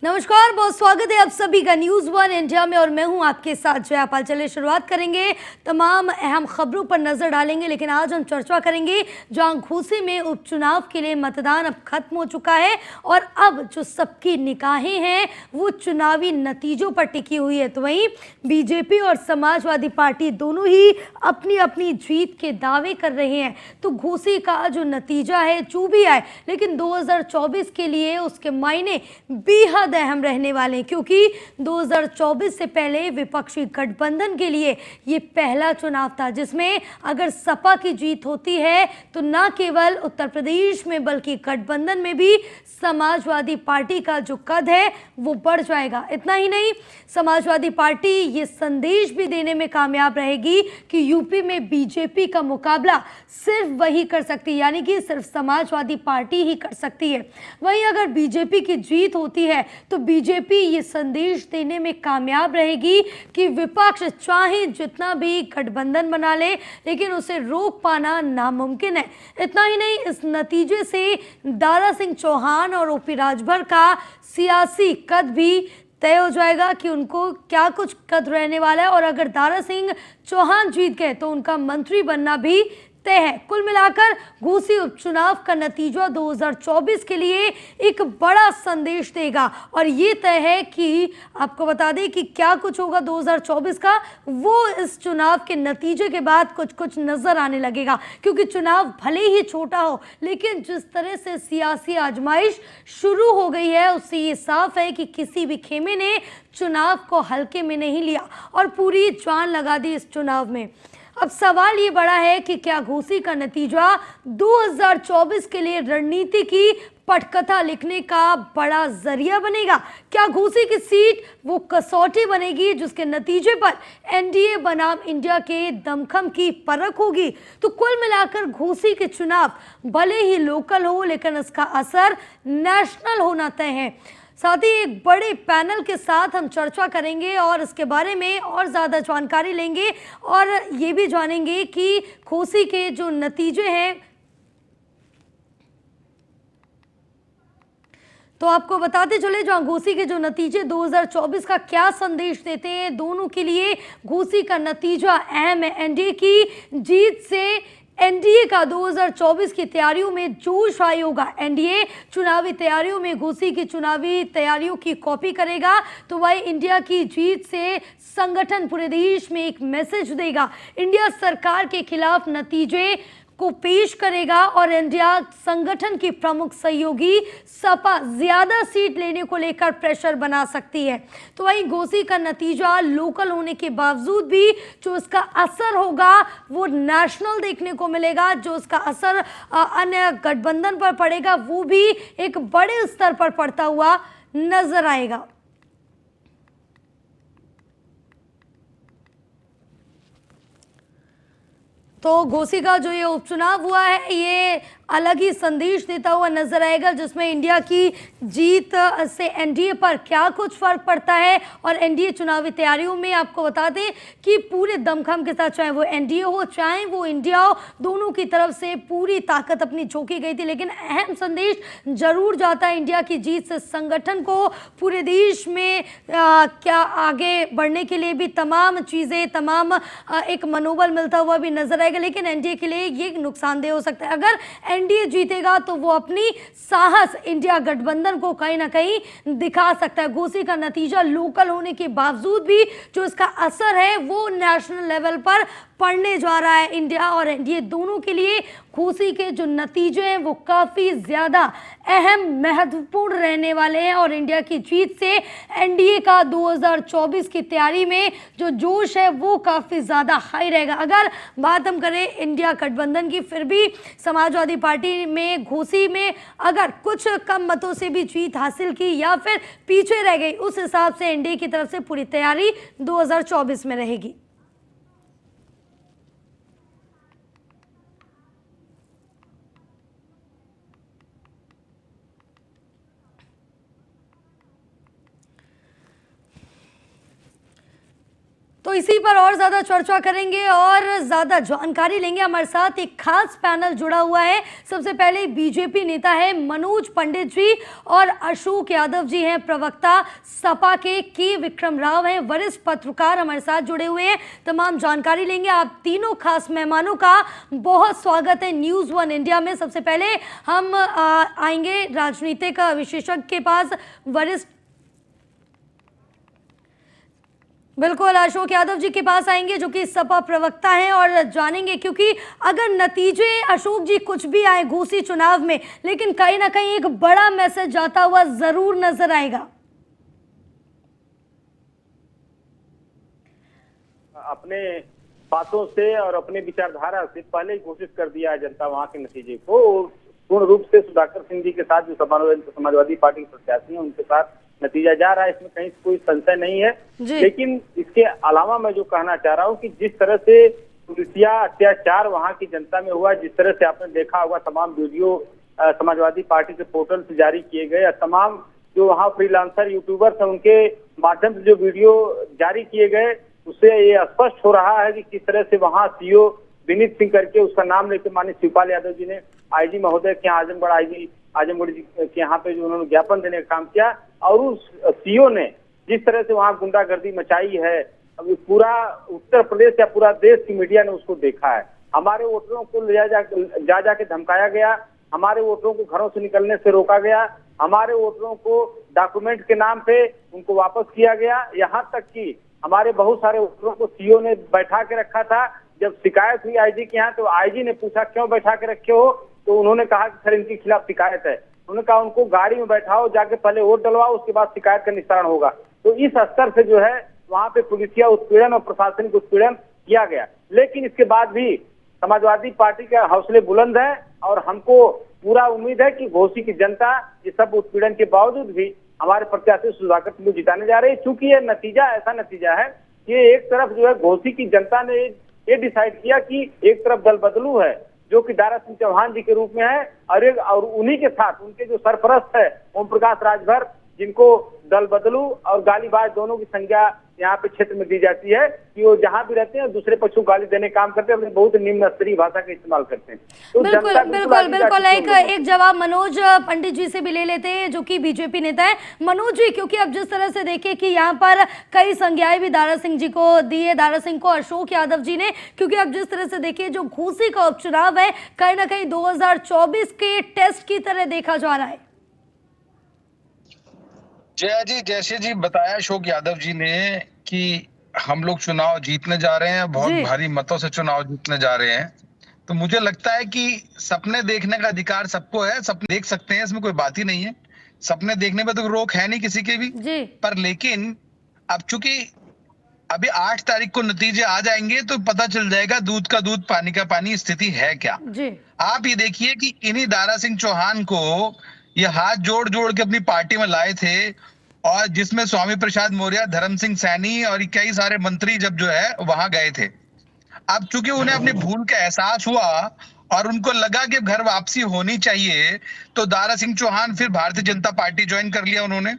नमस्कार, बहुत स्वागत है आप सभी का न्यूज़ वन इंडिया में और मैं हूं आपके साथ जयापाल। चलिए शुरुआत करेंगे, तमाम अहम खबरों पर नजर डालेंगे, लेकिन आज हम चर्चा करेंगे जहां घोसी में उपचुनाव के लिए मतदान अब खत्म हो चुका है और अब जो सबकी निगाहें हैं वो चुनावी नतीजों पर टिकी हुई है। तो वहीं बीजेपी और समाजवादी पार्टी दोनों ही अपनी अपनी जीत के दावे कर रहे हैं। तो घोसी का जो नतीजा है जो भी आए, लेकिन 2024 के लिए उसके मायने बेहद अहम रहने वाले हैं, क्योंकि 2024 से पहले विपक्षी गठबंधन के लिए ये पहला चुनाव था जिसमें अगर सपा की जीत होती है तो न केवल उत्तर प्रदेश में बल्कि गठबंधन में भी समाजवादी पार्टी का जो कद है वो बढ़ जाएगा। इतना ही नहीं, समाजवादी पार्टी ये संदेश भी देने में कामयाब रहेगी कि यूपी में बीजेपी का मुकाबला सिर्फ वही कर सकती है, यानी कि सिर्फ समाजवादी पार्टी ही कर सकती है। वहीं अगर बीजेपी की जीत होती है तो बीजेपी ये संदेश देने में कामयाब रहेगी कि विपक्ष चाहे जितना भी गठबंधन बना ले, लेकिन उसे रोक पाना नामुमकिन है। इतना ही नहीं, इस नतीजे से दारा सिंह चौहान और ओपी राजभर का सियासी कद भी तय हो जाएगा कि उनको क्या कुछ कद रहने वाला है, और अगर दारा सिंह चौहान जीत गए तो उनका मंत्री बनना भी तय है। कुल मिलाकर घोसी उपचुनाव का नतीजा 2024 के लिए एक बड़ा संदेश देगा और ये तय है कि आपको बता दें कि क्या कुछ होगा 2024 का, वो इस चुनाव के नतीजे के बाद कुछ कुछ नजर आने लगेगा। क्योंकि चुनाव भले ही छोटा हो, लेकिन जिस तरह से सियासी आजमाइश शुरू हो गई है उससे ये साफ है कि किसी भी खेमे ने चुनाव को हल्के में नहीं लिया और पूरी जान लगा दी इस चुनाव में। अब सवाल ये बड़ा है कि क्या घोसी का नतीजा 2024 के लिए रणनीति की पटकथा लिखने का बड़ा जरिया बनेगा? क्या घोसी की सीट वो कसौटी बनेगी जिसके नतीजे पर एनडीए बनाम इंडिया के दमखम की परख होगी? तो कुल मिलाकर घोसी के चुनाव भले ही लोकल हो, लेकिन इसका असर नेशनल होना तय है। साथ ही एक बड़े पैनल के साथ हम चर्चा करेंगे और इसके बारे में और ज़्यादा जानकारी लेंगे और ये भी जानेंगे कि घोसी के जो नतीजे हैं, तो आपको बताते चले जहां घोसी के जो नतीजे 2024 का क्या संदेश देते हैं। दोनों के लिए घोसी का नतीजा अहम है। एनडीए की जीत से एनडीए का 2024 की तैयारियों में जोश आई होगा। एनडीए चुनावी तैयारियों में घोसी की चुनावी तैयारियों की कॉपी करेगा, तो वही इंडिया की जीत से संगठन पूरे देश में एक मैसेज देगा। इंडिया सरकार के खिलाफ नतीजे को पेश करेगा और इंडिया संगठन की प्रमुख सहयोगी सपा ज्यादा सीट लेने को लेकर प्रेशर बना सकती है। तो वहीं घोसी का नतीजा लोकल होने के बावजूद भी जो इसका असर होगा वो नेशनल देखने को मिलेगा। जो इसका असर अन्य गठबंधन पर पड़ेगा वो भी एक बड़े स्तर पर पड़ता हुआ नजर आएगा। तो घोसी का जो ये उपचुनाव हुआ है ये अलग ही संदेश देता हुआ नजर आएगा, जिसमें इंडिया की जीत से एनडीए पर क्या कुछ फर्क पड़ता है। और एनडीए चुनावी तैयारियों में आपको बता दें कि पूरे दमखम के साथ, चाहे वो एनडीए हो चाहे वो इंडिया हो, दोनों की तरफ से पूरी ताकत अपनी झोंकी गई थी। लेकिन अहम संदेश जरूर जाता है इंडिया की जीत से संगठन को पूरे देश में क्या आगे बढ़ने के लिए भी तमाम चीज़ें, तमाम एक मनोबल मिलता हुआ भी नजर आएगा। लेकिन एनडीए के लिए ये नुकसानदेह हो सकता है। अगर एनडीए जीतेगा तो वो अपनी साहस इंडिया गठबंधन को कहीं ना कहीं दिखा सकता है। घोसी का नतीजा लोकल होने के बावजूद भी जो इसका असर है वो नेशनल लेवल पर पड़ने जा रहा है। इंडिया और एनडीए दोनों के लिए घोसी के जो नतीजे हैं वो काफ़ी ज़्यादा अहम, महत्वपूर्ण रहने वाले हैं और इंडिया की जीत से एनडीए का 2024 की तैयारी में जो जोश है वो काफ़ी ज़्यादा हाई रहेगा। अगर बात हम करें इंडिया गठबंधन की, फिर भी समाजवादी पार्टी में घोसी में अगर कुछ कम मतों से भी जीत हासिल की या फिर पीछे रह गई, उस हिसाब से एनडीए की तरफ से पूरी तैयारी 2024 में रहेगी। तो इसी पर और ज़्यादा चर्चा करेंगे और ज़्यादा जानकारी लेंगे। हमारे साथ एक खास पैनल जुड़ा हुआ है। सबसे पहले बीजेपी नेता है मनोज पंडित जी और अशोक यादव जी हैं प्रवक्ता सपा के विक्रम राव हैं वरिष्ठ पत्रकार हमारे साथ जुड़े हुए हैं। तमाम जानकारी लेंगे। आप तीनों खास मेहमानों का बहुत स्वागत है न्यूज़ वन इंडिया में। सबसे पहले हम आएंगे राजनीतिक विशेषज्ञ के पास, वरिष्ठ बिल्कुल अशोक यादव जी के पास आएंगे जो कि सपा प्रवक्ता हैं और जानेंगे, क्योंकि अगर नतीजे अशोक जी कुछ भी आए घोसी चुनाव में, लेकिन कहीं ना कहीं एक बड़ा मैसेज जाता हुआ जरूर नजर आएगा। अपने बातों से और अपने विचारधारा से पहले ही घोषित कर दिया है जनता वहां के नतीजे को। पूर्ण रूप से सुधाकर सिंह जी के साथ जो समाजवादी पार्टी के प्रत्याशी हैं उनके साथ नतीजा जा रहा है, इसमें कहीं कोई संशय नहीं है। लेकिन इसके अलावा मैं जो कहना चाह रहा हूँ कि जिस तरह से पुलिसिया अत्याचार वहां की जनता में हुआ, जिस तरह से आपने देखा होगा तमाम वीडियो समाजवादी पार्टी के पोर्टल से जारी किए गए, तमाम जो वहाँ फ्रीलांसर यूट्यूबर्स हैं उनके माध्यम से जो वीडियो जारी किए गए, उससे ये स्पष्ट हो रहा है कि किस तरह से वहाँ सीओ विनीत सिंह करके उसका नाम लेकर माननीय शिवपाल यादव जी ने आईजी महोदय के यहाँ आजमगढ़ जी के यहाँ पे जो उन्होंने ज्ञापन देने का काम किया, और उस सीओ ने जिस तरह से वहाँ गुंडागर्दी मचाई है, अभी पूरा उत्तर प्रदेश या पूरा देश की मीडिया ने उसको देखा है। हमारे वोटरों को जा के धमकाया गया, हमारे वोटरों को घरों से निकलने से रोका गया, हमारे वोटरों को डॉक्यूमेंट के नाम पे उनको वापस किया गया, यहाँ तक कि हमारे बहुत सारे वोटरों को सीओ ने बैठा के रखा था। जब शिकायत हुई आईजी के यहाँ तो आईजी ने पूछा क्यों बैठा के रखे हो, तो उन्होंने कहा कि सर इनके खिलाफ शिकायत है। उन्होंने कहा उनको गाड़ी में बैठाओ, जाके पहले वोट डलवाओ, उसके बाद शिकायत का निस्तारण होगा। तो इस स्तर से जो है वहां पे पुलिसिया उत्पीड़न और प्रशासनिक उत्पीड़न किया गया। लेकिन इसके बाद भी समाजवादी पार्टी के हौसले बुलंद है और हमको पूरा उम्मीद है कि घोसी की जनता ये सब उत्पीड़न के बावजूद भी हमारे प्रत्याशी सुधाकर सिंह को जिताने जा रही है। चूंकि ये नतीजा ऐसा नतीजा है कि एक तरफ जो है घोसी की जनता ने ये डिसाइड किया कि एक तरफ दल बदलू है जो कि दारा सिंह चौहान जी के रूप में है, और उन्हीं के साथ उनके जो सरपरस्त है ओम प्रकाश राजभर, जिनको दल बदलू और गालीबाज दोनों की संज्ञा यहाँ पे क्षेत्र में दी जाती है कि वो जहाँ भी रहते हैं दूसरे पक्ष को गाली देने काम करते हैं, बहुत निम्न स्तरीय भाषा का इस्तेमाल करते हैं। तो बिल्कुल बिल्कुल बिल्कुल एक जवाब मनोज पंडित जी से भी ले लेते हैं जो कि बीजेपी नेता है। मनोज जी, क्योंकि अब जिस तरह से देखें कि यहाँ पर कई संज्ञाएं भी दारा सिंह जी को दी है, दारा सिंह को अशोक यादव जी ने, क्योंकि अब जिस तरह से देखिए जो घोसी का उपचुनाव है कहीं ना कहीं 2024 के टेस्ट की तरह देखा जा रहा है। जया जी, जैसे जी बताया अशोक यादव जी ने कि हम लोग चुनाव जीतने जा रहे हैं, बहुत भारी मतों से चुनाव जीतने जा रहे हैं, तो मुझे लगता है कि सपने देखने का अधिकार सबको है, सपने देख सकते हैं, इसमें कोई बात ही नहीं है। सपने देखने में तो रोक है नहीं किसी के भी पर, लेकिन अब चूंकि अभी 8 तारीख को नतीजे आ जाएंगे तो पता चल जाएगा दूध का दूध पानी का पानी स्थिति है क्या। आप ये देखिए कि इन्हीं दारा सिंह चौहान को ये हाथ जोड़ जोड़ के अपनी पार्टी में लाए थे, और जिसमें स्वामी प्रसाद मौर्य, धर्म सिंह सैनी और कई सारे मंत्री जब जो है वहां गए थे। अब चूंकि उन्हें अपनी भूल का एहसास हुआ और उनको लगा कि घर वापसी होनी चाहिए, तो दारा सिंह चौहान फिर भारतीय जनता पार्टी ज्वाइन कर लिया उन्होंने।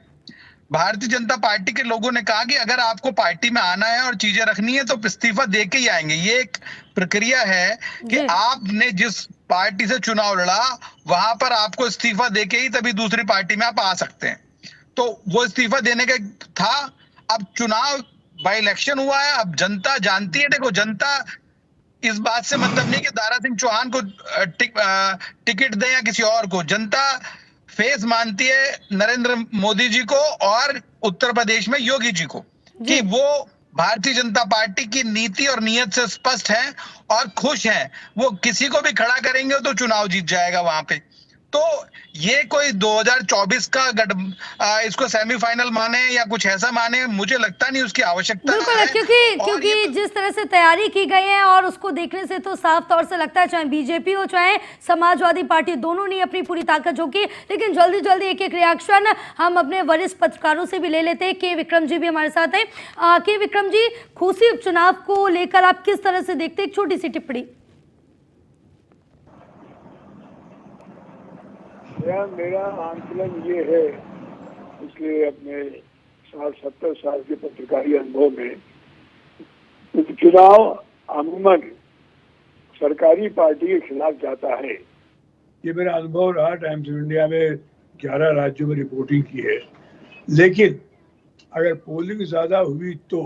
भारतीय जनता पार्टी के लोगों ने कहा कि अगर आपको पार्टी में आना है और चीजें रखनी है तो इस्तीफा दे के ही आएंगे। ये एक प्रक्रिया है कि आपने जिस पार्टी से चुनाव लड़ा वहां पर आपको इस्तीफा दे के ही तभी दूसरी पार्टी में आप आ सकते हैं। तो वो इस्तीफा देने का था। अब चुनाव बाई इलेक्शन हुआ है, अब जनता जानती है। देखो, जनता इस बात से मतलब नहीं कि दारा सिंह चौहान को टिकट दें या किसी और को। जनता फेस मानती है नरेंद्र मोदी जी को और उत्तर प्रदेश में योगी जी को कि वो भारतीय जनता पार्टी की नीति और नीयत से स्पष्ट हैं और खुश हैं। वो किसी को भी खड़ा करेंगे तो चुनाव जीत जाएगा वहां पे। तो ये कोई 2024 का इसको सेमीफाइनल माने या कुछ ऐसा माने, मुझे लगता नहीं उसकी आवश्यकता है। क्योंकि जिस तरह से तैयारी की गई है और उसको देखने से तो साफ तौर से लगता है चाहे बीजेपी हो चाहे समाजवादी पार्टी, दोनों ने अपनी पूरी ताकत झोंकी। लेकिन जल्दी जल्दी एक रिएक्शन हम अपने वरिष्ठ पत्रकारों से भी ले लेते हैं। के विक्रम जी भी हमारे साथ है। के विक्रम जी, घोसी उपचुनाव को लेकर आप किस तरह से देखते हैं? एक छोटी सी टिप्पणी। मेरा आंकलन ये है, इसलिए अपने 60-70 साल के पत्रकारी अनुभव में, उपचुनाव अमूमन सरकारी पार्टी के खिलाफ जाता है। ये मेरा अनुभव रहा। टाइम्स ऑफ इंडिया में 11 राज्यों में रिपोर्टिंग की है। लेकिन अगर पोलिंग ज्यादा हुई तो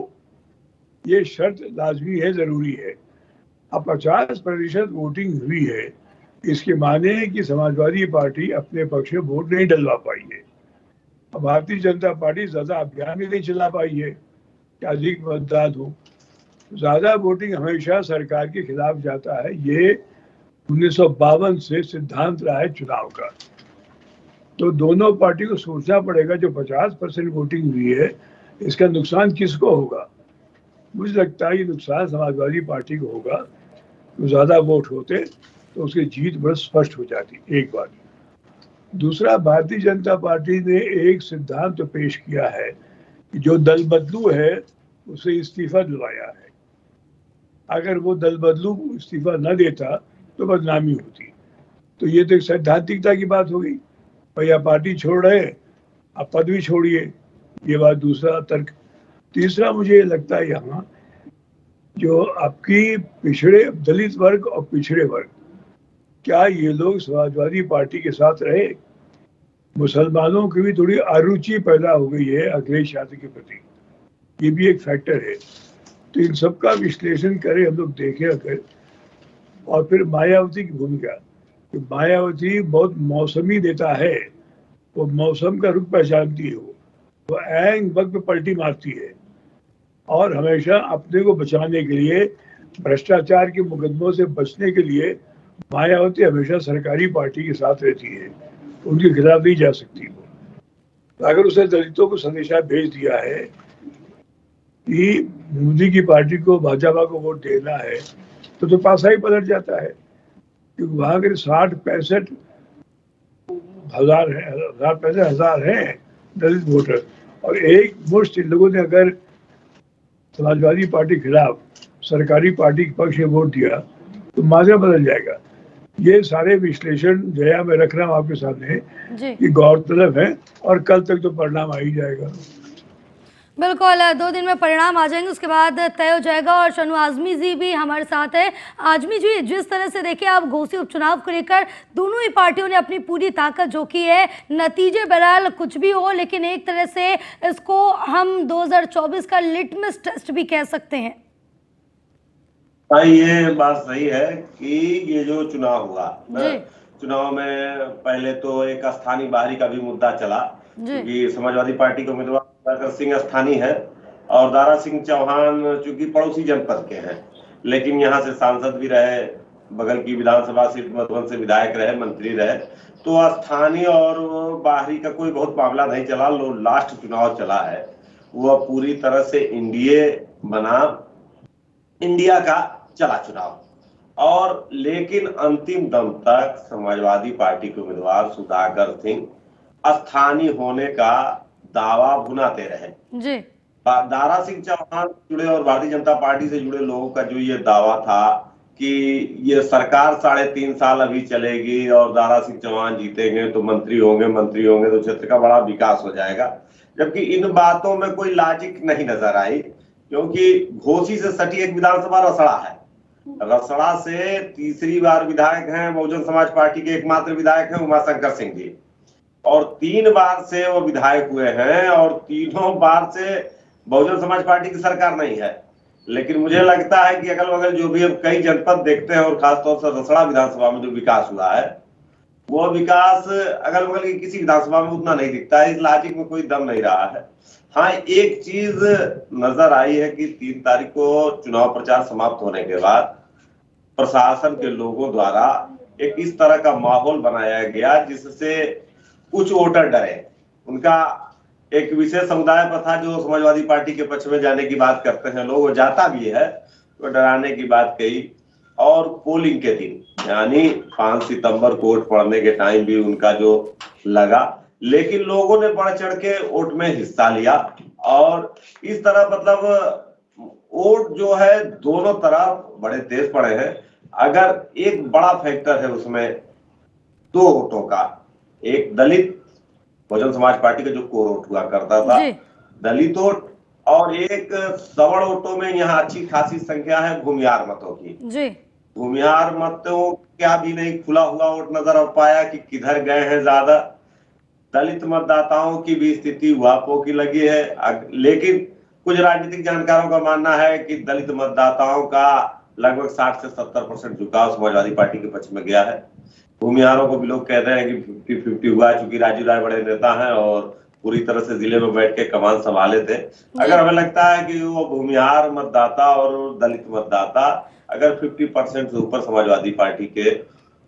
ये शर्त लाजमी है, जरूरी है। अब 50% वोटिंग हुई है, इसके माने है कि समाजवादी पार्टी अपने पक्ष में वोट नहीं डलवा पाई है। अब भारतीय जनता पार्टी ज्यादा अभियान भी नहीं चला पाई है कि अधिक मतदान हो। ज्यादा वोटिंग हमेशा सरकार के खिलाफ जाता है। ये 1952 से सिद्धांत रहा है चुनाव का। तो दोनों पार्टी को सोचना पड़ेगा, जो 50% वोटिंग हुई है इसका नुकसान किसको होगा। मुझे लगता है ये नुकसान समाजवादी पार्टी को होगा। तो ज्यादा वोट होते तो उसकी जीत बड़ी स्पष्ट हो जाती, एक बात। दूसरा, भारतीय जनता पार्टी ने एक सिद्धांत तो पेश किया है कि जो दल बदलू है उसे इस्तीफा दिलवाया है। अगर वो दल बदलू इस्तीफा न देता तो बदनामी होती। तो ये तो एक सैद्धांतिकता की बात होगी। भैया पार्टी छोड़ रहे, अब पद भी छोड़िए, ये बात दूसरा तर्क। तीसरा, मुझे लगता है यहाँ जो आपकी पिछड़े दलित वर्ग और पिछड़े वर्ग, क्या ये लोग समाजवादी पार्टी के साथ रहे? मुसलमानों की भी थोड़ी अरुचि पैदा हो गई है अखिलेश यादव के प्रति, ये भी एक फैक्टर है। तो इन सबका विश्लेषण करें हम लोग, देखें अगर। और फिर मायावती की भूमिका, कि मायावती बहुत मौसमी नेता है, वो मौसम का रुख पहचानती है। वो ऐन वक्त पे पलटी मारती है और हमेशा अपने को बचाने के लिए, भ्रष्टाचार के मुकदमों से बचने के लिए मायावती हमेशा सरकारी पार्टी के साथ रहती है, उनके खिलाफ नहीं जा सकती वो। तो अगर उसने दलितों को संदेशा भेज दिया है कि मोदी की पार्टी को, भाजपा को वोट देना है, तो पासा ही पलट जाता है। क्योंकि वहां के 60-65 हजार हैं दलित वोटर, और एक मुश्त इन लोगों ने अगर समाजवादी पार्टी के खिलाफ सरकारी पार्टी के पक्ष में वोट दिया तो माजरा बदल जाएगा। ये सारे विश्लेषण जया मैं रख रहा हूँ आपके सामने कि गौरतलब है, और कल तक तो परिणाम आ ही जाएगा। बिल्कुल, 2 दिन में परिणाम आ जाएंगे, उसके बाद तय हो जाएगा। और शनु आजमी जी भी हमारे साथ है। आजमी जी, जिस तरह से देखिए आप घोसी उपचुनाव को लेकर दोनों ही पार्टियों ने अपनी पूरी ताकत झोंकी है, नतीजे बहरहाल कुछ भी हो, लेकिन एक तरह से इसको हम 2024 का लिटमस टेस्ट भी कह सकते हैं। हाँ, ये बात सही है कि ये जो चुनाव हुआ, चुनाव में पहले तो एक स्थानीय बाहरी का भी मुद्दा चला, क्योंकि समाजवादी पार्टी के उम्मीदवार दारा सिंह स्थानीय है और दारा सिंह चौहान चूंकि पड़ोसी जनपद के हैं, लेकिन यहाँ से सांसद भी रहे, बगल की विधानसभा सीट मधुबन से विधायक रहे, मंत्री रहे। तो स्थानीय और बाहरी का कोई बहुत मामला नहीं चला। लास्ट चुनाव चला है वो पूरी तरह से इंडिया का चला चुनाव। और लेकिन अंतिम दम तक समाजवादी पार्टी के उम्मीदवार सुधाकर सिंह स्थानीय होने का दावा भुनाते रहे। जी। दारा सिंह चौहान जुड़े और भारतीय जनता पार्टी से जुड़े लोगों का जो ये दावा था कि ये सरकार 3.5 साल अभी चलेगी और दारा सिंह चौहान जीतेंगे तो मंत्री होंगे तो क्षेत्र का बड़ा विकास हो जाएगा, जबकि इन बातों में कोई लॉजिक नहीं नजर आई। क्योंकि घोसी से सटी एक विधानसभा रसड़ा है, रसड़ा से तीसरी बार विधायक हैं बहुजन समाज पार्टी के एकमात्र विधायक हैं उमाशंकर सिंह जी, और 3 बार से वो विधायक हुए हैं और तीनों बार से बहुजन समाज पार्टी की सरकार नहीं है। लेकिन मुझे लगता है कि अगल बगल जो भी अब कई जनपद देखते हैं और खासतौर से रसड़ा विधानसभा में जो विकास हुआ है वो विकास अगल बगल की किसी विधानसभा में उतना नहीं दिखता है। इस लॉजिक में कोई दम नहीं रहा है। हाँ, एक चीज नजर आई है कि 3 तारीख को चुनाव प्रचार समाप्त होने के बाद प्रशासन के लोगों द्वारा एक इस तरह का माहौल बनाया गया जिससे कुछ वोटर डरे। उनका एक विशेष समुदाय पर था जो समाजवादी पार्टी के पक्ष में जाने की बात करते हैं लोग, वो जाता भी है, तो डराने की बात कही। और पोलिंग के दिन यानी 5 सितंबर को वोट पड़ने के टाइम भी उनका जो लगा, लेकिन लोगों ने बढ़ चढ़ के वोट में हिस्सा लिया। और इस तरह मतलब वोट जो है दोनों तरफ बड़े तेज पड़े हैं। अगर एक बड़ा फैक्टर है उसमें 2 वोटों का, एक दलित बहुजन समाज पार्टी का जो कोर वोट हुआ करता था, दलित वोट, और एक सवर्ण वोटों में यहाँ अच्छी खासी संख्या है भूमिहार मतों की। जी। भूमिहार मतों क्या भी नहीं खुला हुआ वोट नजर आ पाया कि किधर गए हैं ज्यादा। दलित मतदाताओं की भी स्थिति वापों की लगी है, लेकिन कुछ राजनीतिक जानकारों का मानना है कि दलित मतदाताओं का लगभग 60 से 70% झुकाव समाजवादी पार्टी के पक्ष में गया है। भूमिहारों को भी लोग कह रहे हैं कि 50-50 हुआ, चूंकि राजू राय बड़े नेता हैं और पूरी तरह से जिले में बैठ के कमान संभाले थे। अगर हमें लगता है कि वो भूमिहार मतदाता और दलित मतदाता अगर 50% से ऊपर समाजवादी पार्टी के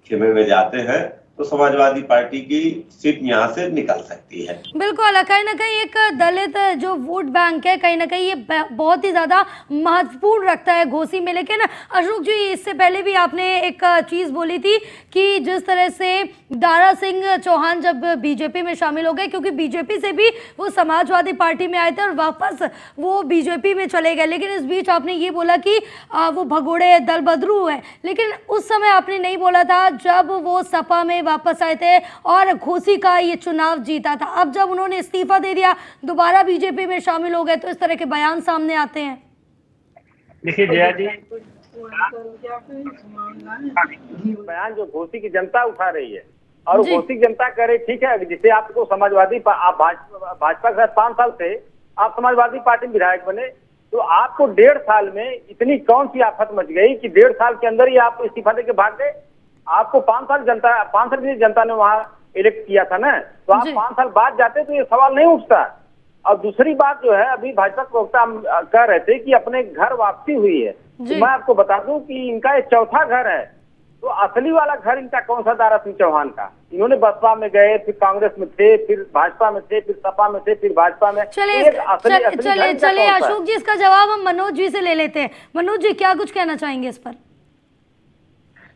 खेमे में जाते हैं तो समाजवादी पार्टी की सीट यहाँ से निकल सकती है। बिल्कुल, कहीं ना कहीं एक दलित जो वोट बैंक है कहीं ना कहीं ये बहुत ही ज़्यादा महत्वपूर्ण रखता है घोसी में। लेकिन अशोक जी, इससे पहले भी आपने एक चीज़ बोली थी कि जिस तरह से दारा सिंह चौहान जब बीजेपी में शामिल हो गए, क्योंकि बीजेपी से भी वो समाजवादी पार्टी में आए थे और वापस वो बीजेपी में चले गए, लेकिन इस बीच आपने ये बोला कि वो भगोड़े दल बदरू है। लेकिन उस समय आपने नहीं बोला था जब वो सपा में वापस आए थे और घोसी का ये चुनाव जीता था। अब जब उन्होंने इस्तीफा दे दिया, दोबारा बीजेपी में शामिल हो गए, तो इस तरह के बयान सामने आते हैं। देखिए जया जी, बयान जो घोसी की जनता उठा रही है और घोसी की जनता कह रही ठीक है, जिसे आपको समाजवादी भाजपा के साथ 5 साल से आप समाजवादी पार्टी में विधायक बने, तो आपको 1.5 साल में इतनी कौन सी आफत मच गई कि 1.5 साल के अंदर ही आप इस्तीफा देके भाग गए। आपको 5 साल की जनता ने वहां इलेक्ट किया था ना, तो आप 5 साल बाद जाते तो ये सवाल नहीं उठता। और दूसरी बात जो है, अभी भाजपा प्रवक्ता कह रहे थे कि अपने घर वापसी हुई है, तो मैं आपको बता दूं कि इनका ये 4था घर है। तो असली वाला घर इनका कौन सा? दारा सिंह चौहान का। इन्होंने बसपा में गए, फिर कांग्रेस में थे, फिर भाजपा में थे, फिर सपा में थे, फिर भाजपा में। चलिए अशोक जी, इसका जवाब हम मनोज जी से ले लेते हैं। मनोज जी, क्या कुछ कहना चाहेंगे इस पर?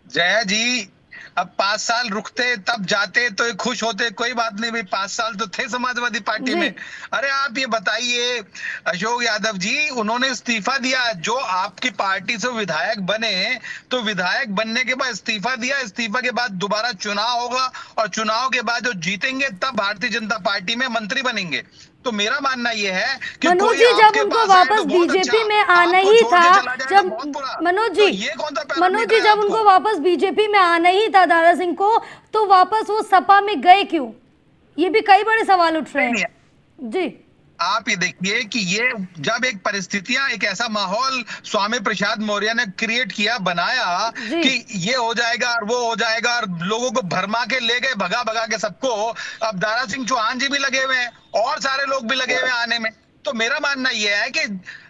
जया जी, अब 5 साल रुकते तब जाते तो खुश होते, कोई बात नहीं भाई, 5 साल तो थे समाजवादी पार्टी में। अरे आप ये बताइए अशोक यादव जी, उन्होंने इस्तीफा दिया, जो आपकी पार्टी से विधायक बने तो विधायक बनने के बाद इस्तीफा दिया, इस्तीफा के बाद दोबारा चुनाव होगा और चुनाव के बाद जो जीतेंगे तब भारतीय जनता पार्टी में मंत्री बनेंगे। तो मेरा मानना ये है कि मनोज जी, जब उनको वापस बीजेपी में आना ही था, जब मनोज जी जब उनको वापस बीजेपी में आना ही था दारा सिंह को, तो वापस वो सपा में गए क्यों? ये भी कई बड़े सवाल उठ रहे हैं जी। आप ये देखिए कि ये जब एक परिस्थितियां, एक ऐसा माहौल स्वामी प्रसाद मौर्य ने क्रिएट किया, बनाया कि ये हो जाएगा और वो हो जाएगा और लोगों को भरमा के ले गए, भगा भगा के सबको। अब दारा सिंह चौहान जी भी लगे हुए हैं और सारे लोग भी लगे हुए हैं आने में। तो मेरा मानना यह है कि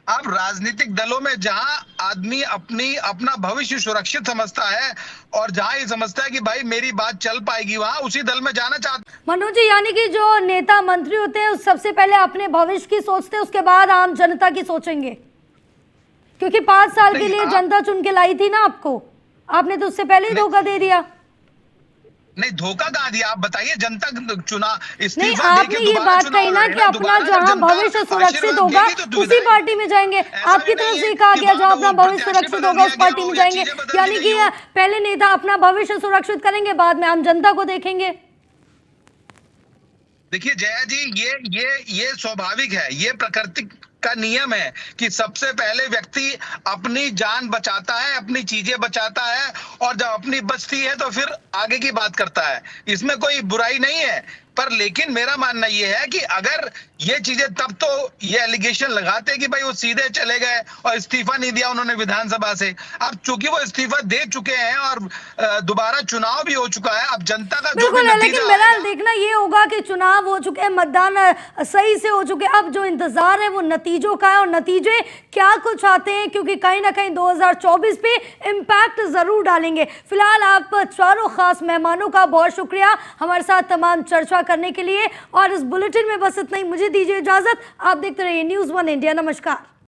अब राजनीतिक दलों में जहां आदमी अपना भविष्य सुरक्षित समझता है और जहां ये समझता है कि भाई मेरी बात चल पाएगी, वहां उसी दल में जाना चाहता है। मनोज जी, यानी कि जो नेता मंत्री होते हैं सबसे पहले अपने भविष्य की सोचते हैं, उसके बाद आम जनता की सोचेंगे, क्योंकि 5 साल के लिए जनता चुन के लाई थी ना आपको, आपने तो उससे पहले ही धोखा दे दिया। नहीं, धोखा कहाँ दिया? आप बताइए, जनता चुनाव नहीं, आपने ये बात कही ना कि अपना जहां भविष्य सुरक्षित होगा उसी पार्टी में जाएंगे। आपकी तरफ से कहा गया जहां अपना भविष्य सुरक्षित होगा उस पार्टी में जाएंगे, यानी कि पहले नेता अपना भविष्य सुरक्षित करेंगे, बाद में आम जनता को देखेंगे। देखिए जया जी, ये स्वाभाविक है, ये प्रकृति का नियम है कि सबसे पहले व्यक्ति अपनी जान बचाता है, अपनी चीजें बचाता है, और जब अपनी बचती है तो फिर आगे की बात करता है। इसमें कोई बुराई नहीं है, पर लेकिन मेरा मानना यह है कि अगर ये चीजें, तब तो ये एलिगेशन लगाते कि भाई वो सीधे चले गए और इस्तीफा नहीं दिया उन्होंने विधानसभा से। अब चूंकि वो इस्तीफा दे चुके हैं और दोबारा चुनाव भी हो चुका है, अब जनता का जो भी नतीजा, लेकिन मेरा देखना ये होगा कि चुनाव हो चुके हैं, मतदान सही से हो चुके, अब जो इंतजार है वो नतीजों का है, और नतीजे क्या कुछ आते हैं, क्योंकि कहीं ना कहीं 2024 पे इम्पैक्ट जरूर डालेंगे। फिलहाल आप चारों खास मेहमानों का बहुत शुक्रिया हमारे साथ तमाम चर्चा करने के लिए, और इस बुलेटिन में बस इतना ही। मुझे दीजिए इजाजत, आप देखते रहिए न्यूज़ 1 इंडिया। नमस्कार।